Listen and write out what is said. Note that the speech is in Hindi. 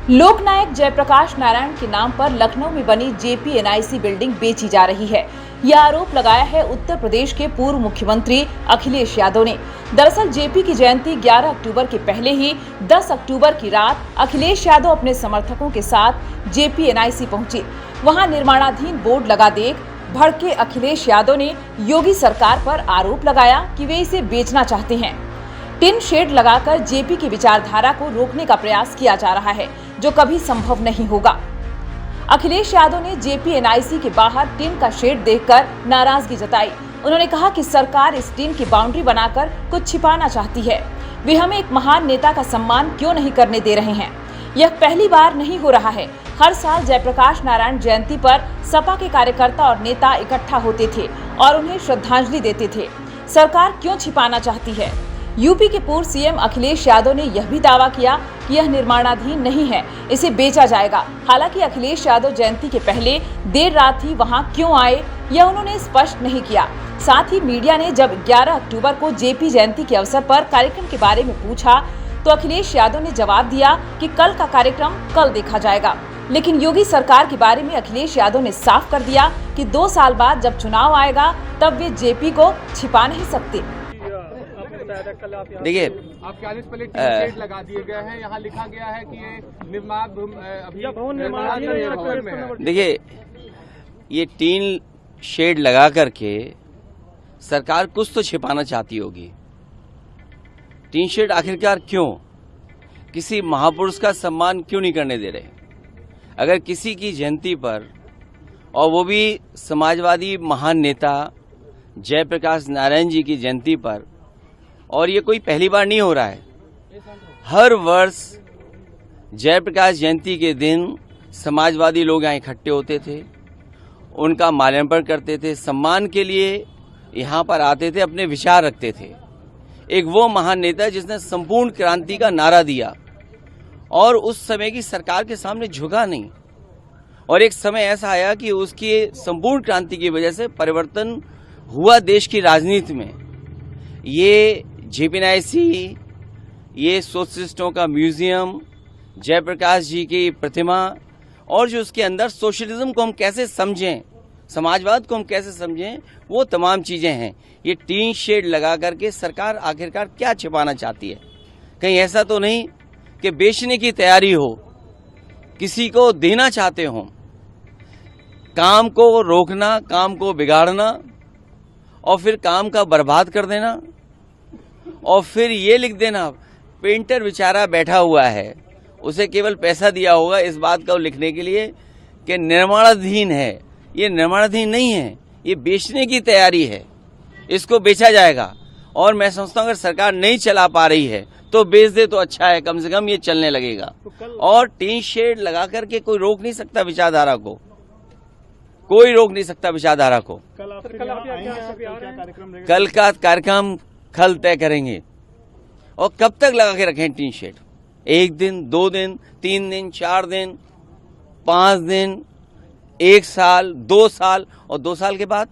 लोकनायक जयप्रकाश नारायण के नाम पर लखनऊ में बनी JPNIC बिल्डिंग बेची जा रही है। यह आरोप लगाया है उत्तर प्रदेश के पूर्व मुख्यमंत्री अखिलेश यादव ने। दरअसल जेपी की जयंती 11 अक्टूबर के पहले ही 10 अक्टूबर की रात अखिलेश यादव अपने समर्थकों के साथ JPNIC पहुंचे। वहां निर्माणाधीन बोर्ड लगा देख भड़के अखिलेश यादव ने योगी सरकार पर आरोप लगाया कि वे इसे बेचना चाहते हैं। टिन शेड लगाकर जेपी की विचारधारा को रोकने का प्रयास किया जा रहा है, जो कभी संभव नहीं होगा। अखिलेश यादव ने JPNIC के बाहर टिन का शेड देखकर नाराजगी जताई। उन्होंने कहा कि सरकार इस टिन की बाउंड्री बनाकर कुछ छिपाना चाहती है। वे हमें एक महान नेता का सम्मान क्यों नहीं करने दे रहे हैं। यह पहली बार नहीं हो रहा है। हर साल जयप्रकाश नारायण जयंती पर सपा के कार्यकर्ता और नेता इकट्ठा होते थे और उन्हें श्रद्धांजलि देते थे। सरकार क्यों छिपाना चाहती है। यूपी के पूर्व CM अखिलेश यादव ने यह भी दावा किया कि यह निर्माणाधीन नहीं है, इसे बेचा जाएगा। हालांकि अखिलेश यादव जयंती के पहले देर रात ही वहां क्यों आए, यह उन्होंने स्पष्ट नहीं किया। साथ ही मीडिया ने जब 11 अक्टूबर को JP जयंती के अवसर पर कार्यक्रम के बारे में पूछा तो अखिलेश यादव ने जवाब दिया कि कल का कार्यक्रम कल देखा जाएगा। लेकिन योगी सरकार के बारे में अखिलेश यादव ने साफ कर दिया कि 2 साल बाद जब चुनाव आएगा तब वे JP को छिपा नहीं सकते। देखिए, आप 40 प्लेट शेड लगा दिए गए हैं। यहाँ लिखा गया है कि ये निर्माण। देखिए, ये टीन शेड लगा करके सरकार कुछ तो छिपाना चाहती होगी। टीन शेड आखिरकार क्यों? किसी महापुरुष का सम्मान क्यों नहीं करने दे रहे? अगर किसी की जयंती पर, और वो भी समाजवादी महान नेता जयप्रकाश नारायण जी की जयंती पर, और ये कोई पहली बार नहीं हो रहा है। हर वर्ष जयप्रकाश जयंती के दिन समाजवादी लोग यहाँ इकट्ठे होते थे, उनका माल्यार्पण करते थे, सम्मान के लिए यहाँ पर आते थे, अपने विचार रखते थे। एक वो महान नेता जिसने संपूर्ण क्रांति का नारा दिया और उस समय की सरकार के सामने झुका नहीं। और एक समय ऐसा आया कि उसकी संपूर्ण क्रांति की वजह से परिवर्तन हुआ देश की राजनीति में। ये JPNIC, ये सोशलिस्टों का म्यूजियम, जयप्रकाश जी की प्रतिमा, और जो उसके अंदर सोशलिज्म को हम कैसे समझें, समाजवाद को हम कैसे समझें, वो तमाम चीजें हैं। ये टीन शेड लगा करके सरकार आखिरकार क्या छिपाना चाहती है? कहीं ऐसा तो नहीं कि बेचने की तैयारी हो, किसी को देना चाहते हो? काम को रोकना, काम को बिगाड़ना और फिर काम का बर्बाद कर देना, और फिर ये लिख देना, पेंटर बेचारा बैठा हुआ है, उसे केवल पैसा दिया होगा इस बात को लिखने के लिए कि निर्माणाधीन है। ये निर्माणाधीन नहीं है, ये बेचने की तैयारी है, इसको बेचा जाएगा। और मैं समझता हूँ अगर सरकार नहीं चला पा रही है तो बेच दे तो अच्छा है, कम से कम ये चलने लगेगा। और टीन शेड लगा करके कोई रोक नहीं सकता विचारधारा को, कोई रोक नहीं सकता विचारधारा को। कल का कार्यक्रम कल तय करेंगे। और कब तक लगा के रखें टीन शेड? 1 दिन, 2 दिन, 3 दिन, 4 दिन, 5 दिन, 1 साल, 2 साल, और 2 साल के बाद